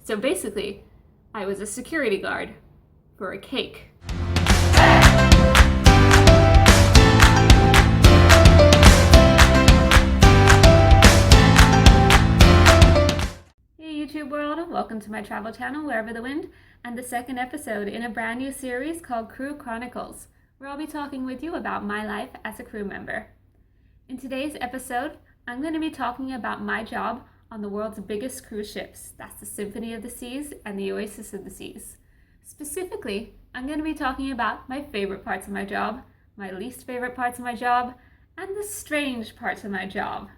So basically, I was a security guard for a cake. Hey YouTube world, welcome to my travel channel, Wherever the Wind, and the second episode in a brand new series called Crew Chronicles, where I'll be talking with you about my life as a crew member. In today's episode, I'm going to be talking about my job on the world's biggest cruise ships. That's the Symphony of the Seas and the Oasis of the Seas. Specifically, I'm going to be talking about my favorite parts of my job, my least favorite parts of my job, and the strange parts of my job.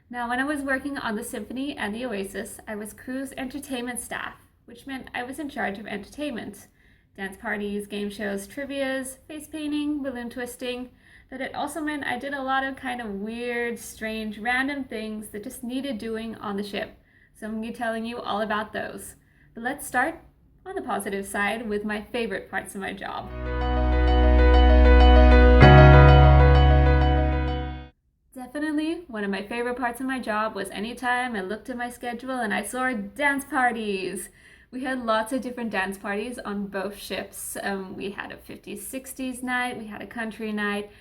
Now, when I was working on the Symphony and the Oasis, I was crew's entertainment staff, which meant I was in charge of entertainment. Dance parties, game shows, trivias, face painting, balloon twisting. But it also meant I did a lot of kind of weird, strange, random things that just needed doing on the ship. So I'm going to be telling you all about those. But let's start on the positive side with my favorite parts of my job. Definitely one of my favorite parts of my job was anytime I looked at my schedule and I saw dance parties. We had lots of different dance parties on both ships. We had a 50s, 60s night, we had a country night,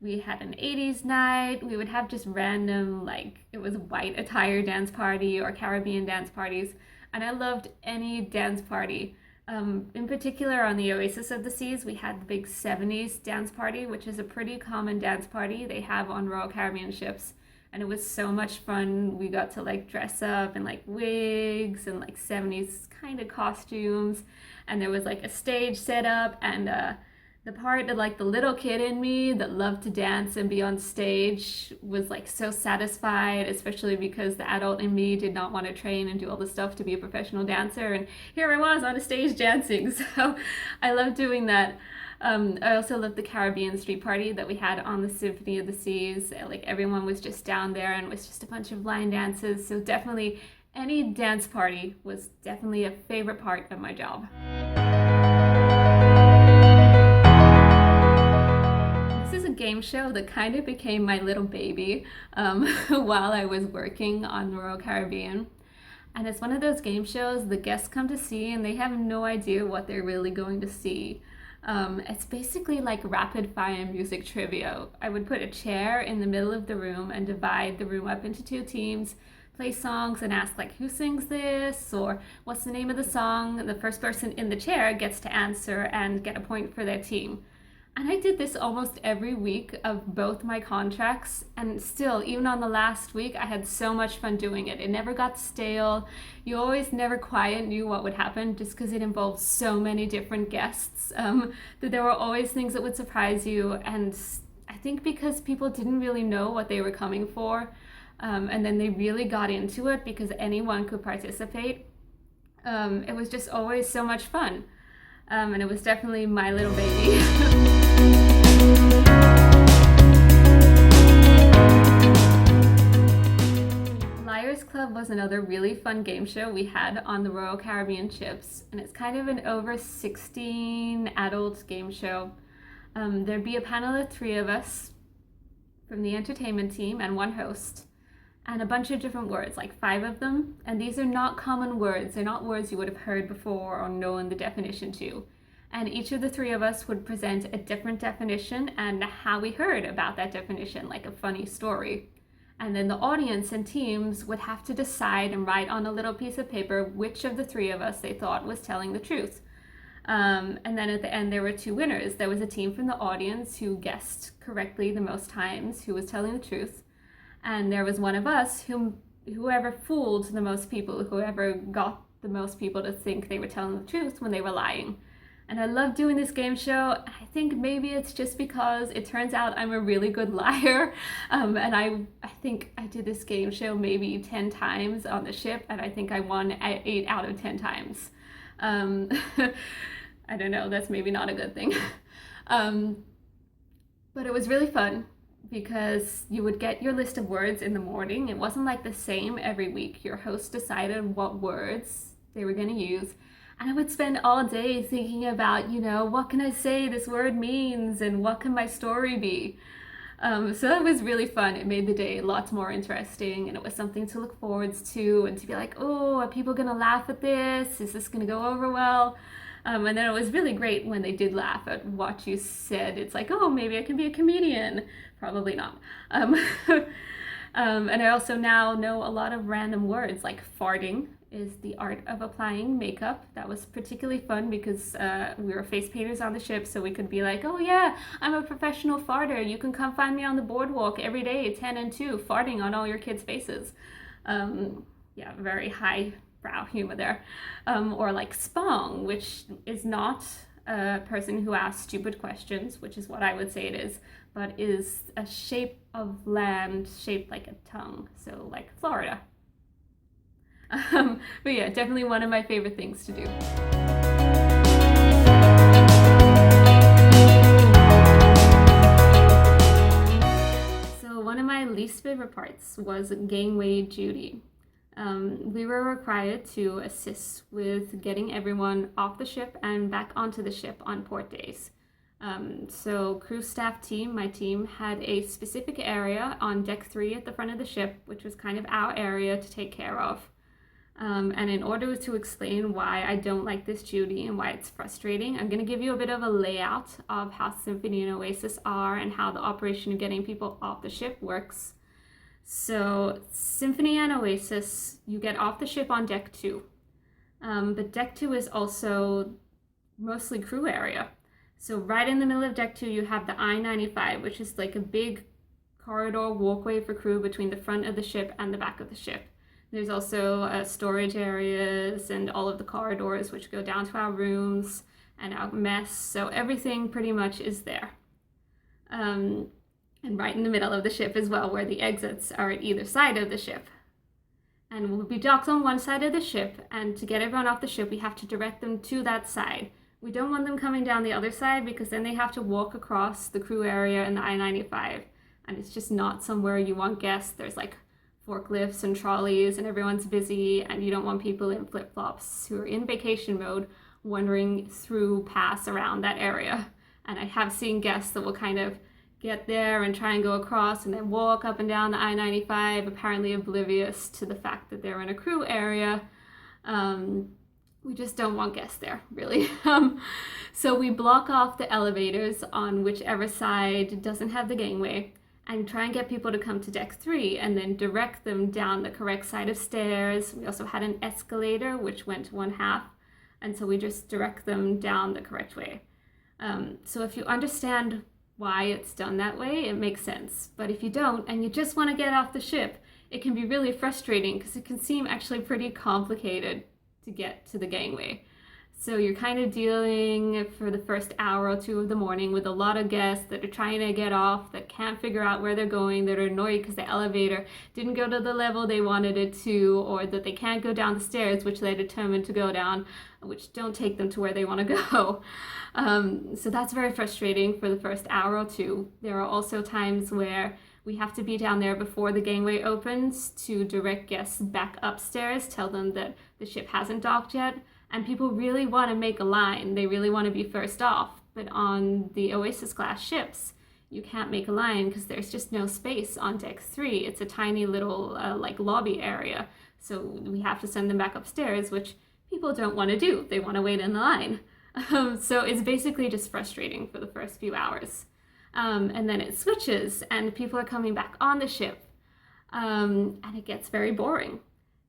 we had an 80s night. We would have just random, it was white attire dance party or Caribbean dance parties. And I loved any dance party. In particular on the Oasis of the Seas, we had the big 70s dance party, which is a pretty common dance party they have on Royal Caribbean ships. And it was so much fun. We got to dress up in wigs and 70s kind of costumes. And there was a stage set up, and the part that the little kid in me that loved to dance and be on stage was so satisfied, especially because the adult in me did not want to train and do all the stuff to be a professional dancer, and here I was on a stage dancing. So I loved doing that. I also loved the Caribbean street party that we had on the Symphony of the Seas. Everyone was just down there and it was just a bunch of line dances. So definitely any dance party was definitely a favorite part of my job. Game show that kind of became my little baby while I was working on Royal Caribbean. And it's one of those game shows the guests come to see and they have no idea what they're really going to see. It's basically like rapid fire music trivia. I would put a chair in the middle of the room and divide the room up into two teams, play songs and ask who sings this or what's the name of the song. And the first person in the chair gets to answer and get a point for their team. And I did this almost every week of both my contracts, and still, even on the last week, I had so much fun doing it. It never got stale. You always never quite knew what would happen just because it involved so many different guests, that there were always things that would surprise you. And I think because people didn't really know what they were coming for, and then they really got into it because anyone could participate. It was just always so much fun. And it was definitely my little baby. Liars Club was another really fun game show we had on the Royal Caribbean ships, and it's kind of an over 16 adult game show. There'd be a panel of 3 of us from the entertainment team and 1 host, and a bunch of different words, 5 of them. And these are not common words. They're not words you would have heard before or known the definition to. And each of the 3 of us would present a different definition and how we heard about that definition, like a funny story. And then the audience and teams would have to decide and write on a little piece of paper which of the 3 of us they thought was telling the truth. And then at the end, there were 2 winners. There was a team from the audience who guessed correctly the most times who was telling the truth. And there was one of us whoever fooled the most people, whoever got the most people to think they were telling the truth when they were lying. And I love doing this game show. I think maybe it's just because it turns out I'm a really good liar. And I think I did this game show maybe 10 times on the ship, and I think I won 8 out of 10 times. I don't know, that's maybe not a good thing. But it was really fun, because you would get your list of words in the morning. It wasn't the same every week. Your host decided what words they were going to use. And I would spend all day thinking about, what can I say this word means and what can my story be? So that was really fun. It made the day lots more interesting, and it was something to look forward to and to be like, oh, are people gonna laugh at this? Is this gonna go over well? And then it was really great when they did laugh at what you said. It's like, oh, maybe I can be a comedian. Probably not. And I also now know a lot of random words, like farting is the art of applying makeup. That was particularly fun because we were face painters on the ship, so we could be like, oh yeah, I'm a professional farter. You can come find me on the boardwalk every day, 10 and 2, farting on all your kids' faces. Yeah, very high brow humor there. Or like spong, which is not a person who asks stupid questions, which is what I would say it is, but is a shape of land shaped like a tongue, so like Florida. But yeah, definitely one of my favorite things to do. So one of my least favorite parts was Gangway Duty. We were required to assist with getting everyone off the ship and back onto the ship on port days. So crew staff team, my team, had a specific area on deck 3 at the front of the ship, which was kind of our area to take care of. And in order to explain why I don't like this duty and why it's frustrating, I'm going to give you a bit of a layout of how Symphony and Oasis are and how the operation of getting people off the ship works. So Symphony and Oasis, you get off the ship on deck 2. But deck 2 is also mostly crew area. So right in the middle of deck 2, you have the I-95, which is like a big corridor walkway for crew between the front of the ship and the back of the ship. There's also storage areas and all of the corridors which go down to our rooms and our mess. So everything pretty much is there. And right in the middle of the ship as well, where the exits are at either side of the ship. And we'll be docked on one side of the ship, and to get everyone off the ship, we have to direct them to that side. We don't want them coming down the other side because then they have to walk across the crew area in the I-95. And it's just not somewhere you want guests. There's like forklifts and trolleys and everyone's busy, and you don't want people in flip-flops who are in vacation mode wandering through pass around that area. And I have seen guests that will kind of get there and try and go across and then walk up and down the I-95, apparently oblivious to the fact that they're in a crew area. We just don't want guests there, really. So we block off the elevators on whichever side doesn't have the gangway and try and get people to come to deck 3 and then direct them down the correct side of stairs. We also had an escalator which went to one half, and so we just direct them down the correct way. So if you understand why it's done that way, it makes sense. But if you don't and you just want to get off the ship, it can be really frustrating because it can seem actually pretty complicated to get to the gangway. So you're kind of dealing for the first hour or 2 of the morning with a lot of guests that are trying to get off, that can't figure out where they're going, that are annoyed because the elevator didn't go to the level they wanted it to, or that they can't go down the stairs, which they're determined to go down, which don't take them to where they want to go. So that's very frustrating for the first hour or 2. There are also times where we have to be down there before the gangway opens to direct guests back upstairs, tell them that the ship hasn't docked yet. And people really want to make a line. They really want to be first off. But on the Oasis class ships, you can't make a line because there's just no space on deck 3. It's a tiny little like lobby area. So we have to send them back upstairs, which people don't want to do. They want to wait in the line. So it's basically just frustrating for the first few hours. And then it switches and people are coming back on the ship. And it gets very boring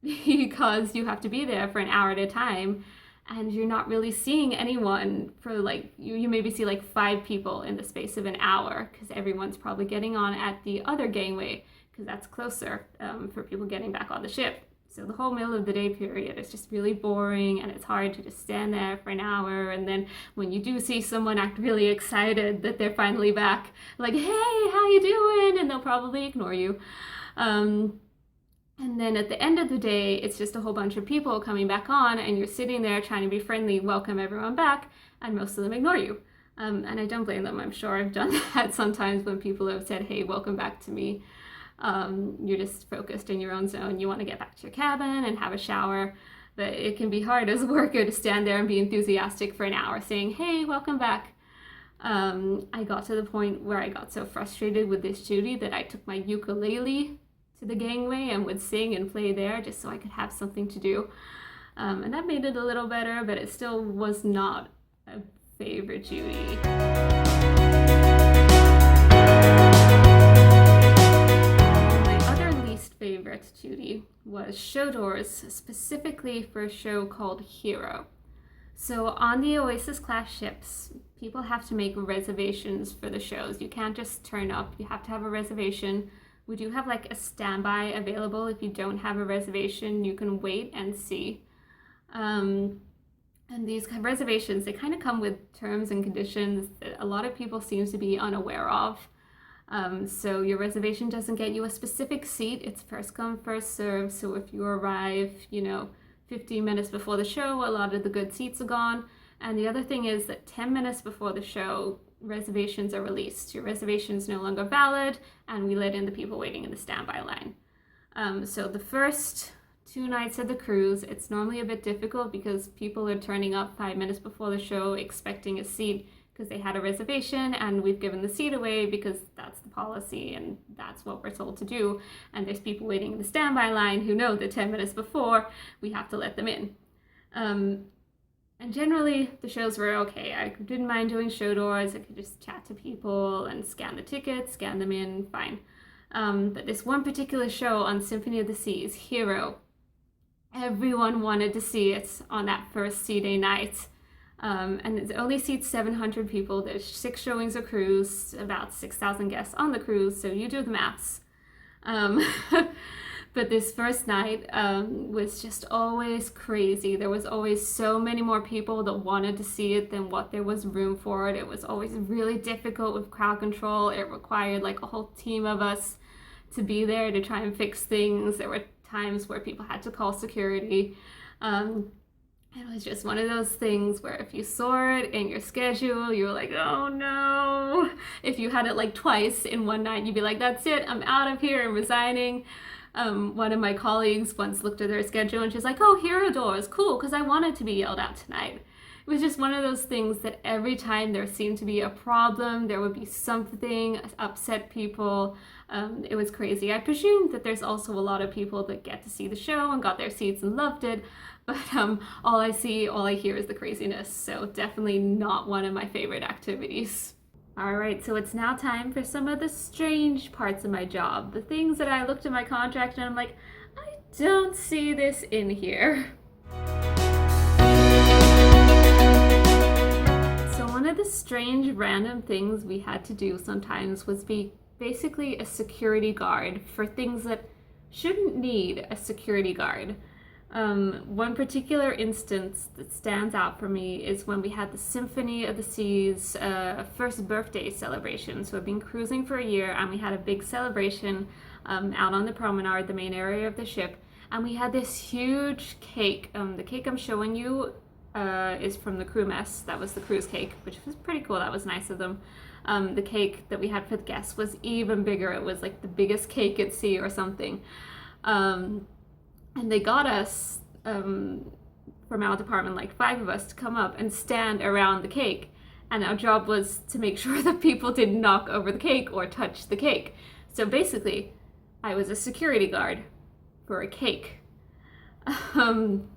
because you have to be there for an hour at a time and you're not really seeing anyone for like, you maybe see like 5 people in the space of an hour because everyone's probably getting on at the other gangway because that's closer for people getting back on the ship. So the whole middle of the day period is just really boring and it's hard to just stand there for an hour. And then when you do see someone act really excited that they're finally back, like, hey, how you doing? And they'll probably ignore you. And then at the end of the day, it's just a whole bunch of people coming back on and you're sitting there trying to be friendly, welcome everyone back, and most of them ignore you. And I don't blame them. I'm sure I've done that sometimes when people have said, hey, welcome back to me. You're just focused in your own zone. You want to get back to your cabin and have a shower. But it can be hard as a worker to stand there and be enthusiastic for an hour saying, hey, welcome back. I got to the point where I got so frustrated with this duty that I took my ukulele to the gangway and would sing and play there just so I could have something to do. And that made it a little better, but it still was not a favorite duty. My other least favorite duty was show doors, specifically for a show called Hiro. So on the Oasis class ships, people have to make reservations for the shows. You can't just turn up, you have to have a reservation. We do have like a standby available. If you don't have a reservation, you can wait and see. And these reservations, they kind of come with terms and conditions that a lot of people seem to be unaware of. So your reservation doesn't get you a specific seat. It's first come, first serve. So if you arrive, 15 minutes before the show, a lot of the good seats are gone. And the other thing is that 10 minutes before the show, reservations are released. Your reservation is no longer valid, and we let in the people waiting in the standby line. So the first 2 nights of the cruise, it's normally a bit difficult because people are turning up 5 minutes before the show expecting a seat because they had a reservation, and we've given the seat away because that's the policy and that's what we're told to do. And there's people waiting in the standby line who know that 10 minutes before we have to let them in. And generally the shows were okay. I didn't mind doing show doors. I could just chat to people and scan the tickets, scan them in, fine. But this one particular show on Symphony of the Seas, Hiro, everyone wanted to see it on that first C-Day night. And it only seats 700 people. There's 6 showings a cruise, about 6,000 guests on the cruise, so you do the maths. But this first night was just always crazy. There was always so many more people that wanted to see it than what there was room for it. It was always really difficult with crowd control. It required like a whole team of us to be there to try and fix things. There were times where people had to call security. It was just one of those things where if you saw it in your schedule, you were like, oh no. If you had it like twice in one night, you'd be like, that's it, I'm out of here, I'm resigning. One of my colleagues once looked at their schedule and she's like, oh, Hiro Doors, cool, because I wanted to be yelled at tonight. It was just one of those things that every time there seemed to be a problem, there would be something upset people. It was crazy. I presume that there's also a lot of people that get to see the show and got their seats and loved it, but all I hear is the craziness. So definitely not one of my favorite activities. All right, so it's now time for some of the strange parts of my job. The things that I looked at my contract and I'm like, I don't see this in here. So one of the strange random things we had to do sometimes was be basically a security guard for things that shouldn't need a security guard. One particular instance that stands out for me is when we had the Symphony of the Seas first birthday celebration. So I've been cruising for a year and we had a big celebration out on the promenade, the main area of the ship. And we had this huge cake. The cake I'm showing you is from the crew mess. That was the cruise cake, which was pretty cool. That was nice of them. The cake that we had for the guests was even bigger. It was like the biggest cake at sea or something. And they got us, from our department, like 5 of us, to come up and stand around the cake. And our job was to make sure that people didn't knock over the cake or touch the cake. So basically, I was a security guard for a cake. And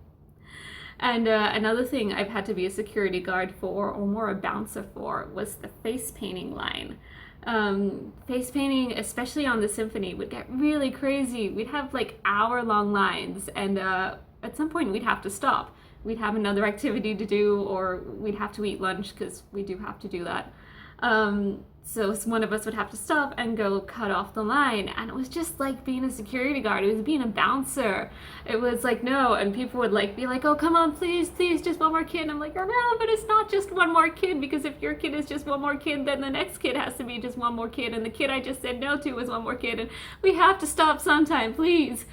another thing I've had to be a security guard for, or more a bouncer for, was the face painting line. Face painting, especially on the Symphony, would get really crazy. We'd have like hour-long lines, and at some point we'd have to stop. We'd have another activity to do, or we'd have to eat lunch, because we do have to do that. So one of us would have to stop and go cut off the line, and it was just like being a security guard. It was being a bouncer. It was like, no, and people would like be like, oh, come on, please, just one more kid. And I'm like, oh no, but it's not just one more kid, because if your kid is just one more kid, then the next kid has to be just one more kid, and the kid I just said no to was one more kid, and we have to stop sometime, please.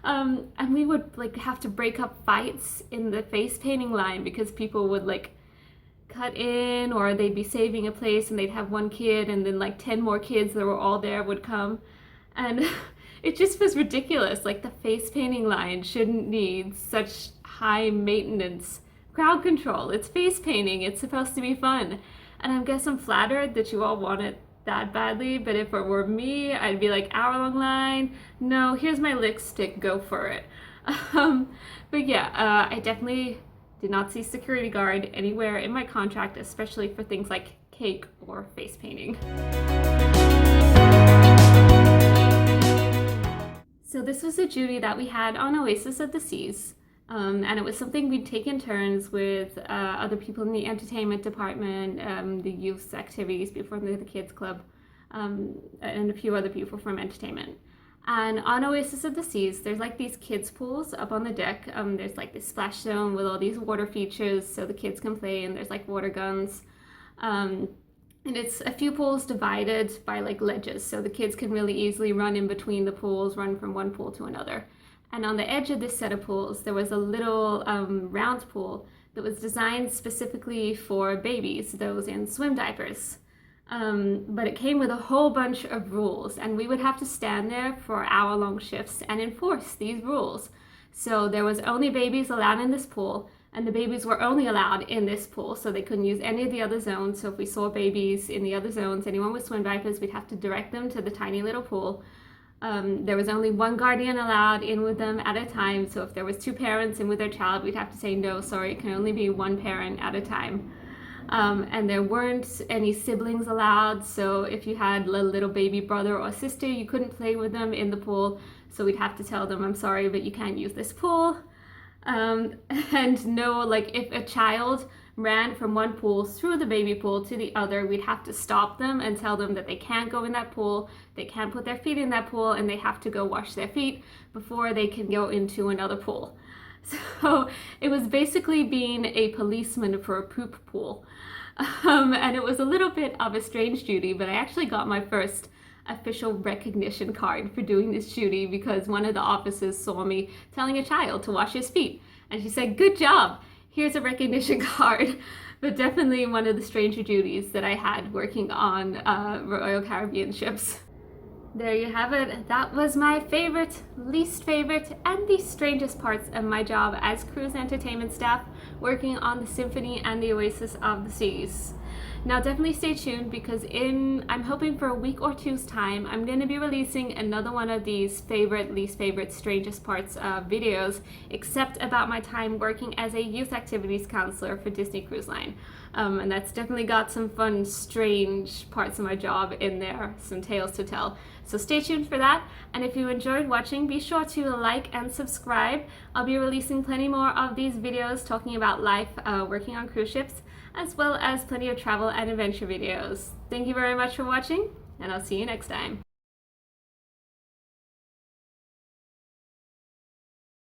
And we would like have to break up fights in the face painting line because people would like cut in, or they'd be saving a place and they'd have one kid and then like 10 more kids that were all there would come, and it just was ridiculous. Like the face painting line shouldn't need such high maintenance crowd control. It's face painting, it's supposed to be fun. And I guess I'm flattered that you all want it that badly, but if it were me, I'd be like, hour-long line, no, here's my lick stick, go for it. But yeah, I definitely did not see security guard anywhere in my contract, especially for things like cake or face painting. So this was a duty that we had on Oasis of the Seas, and it was something we'd take in turns with other people in the entertainment department, the youth activities before the kids club, and a few other people from entertainment. And on Oasis of the Seas, there's like these kids pools up on the deck. There's like this splash zone with all these water features so the kids can play, and there's like water guns. And it's a few pools divided by like ledges, so the kids can really easily run in between the pools, run from one pool to another. And on the edge of this set of pools, there was a little round pool that was designed specifically for babies, those in swim diapers. But it came with a whole bunch of rules, and we would have to stand there for hour-long shifts and enforce these rules. So there was only babies allowed in this pool, and the babies were only allowed in this pool, so they couldn't use any of the other zones. So if we saw babies in the other zones, anyone with swim diapers, we'd have to direct them to the tiny little pool. There was only one guardian allowed in with them at a time, so if there was two parents in with their child, we'd have to say, no, sorry, it can only be one parent at a time. And there weren't any siblings allowed, so if you had a little baby brother or sister, you couldn't play with them in the pool, so we'd have to tell them, I'm sorry, but you can't use this pool. And no, like if a child ran from one pool through the baby pool to the other, we'd have to stop them and tell them that they can't go in that pool, they can't put their feet in that pool, and they have to go wash their feet before they can go into another pool. So it was basically being a policeman for a poop pool. And it was a little bit of a strange duty, but I actually got my first official recognition card for doing this duty because one of the officers saw me telling a child to wash his feet, and she said, good job, here's a recognition card. But definitely one of the stranger duties that I had working on Royal Caribbean ships. There you have it. That was my favorite, least favorite, and the strangest parts of my job as cruise entertainment staff working on the Symphony and the Oasis of the Seas. Now definitely stay tuned because I'm hoping for a week or two's time, I'm going to be releasing another one of these favorite, least favorite, strangest parts videos, except about my time working as a youth activities counselor for Disney Cruise Line. And that's definitely got some fun, strange parts of my job in there, some tales to tell. So stay tuned for that. And if you enjoyed watching, be sure to like and subscribe. I'll be releasing plenty more of these videos talking about life working on cruise ships, as well as plenty of travel and adventure videos. Thank you very much for watching, and I'll see you next time.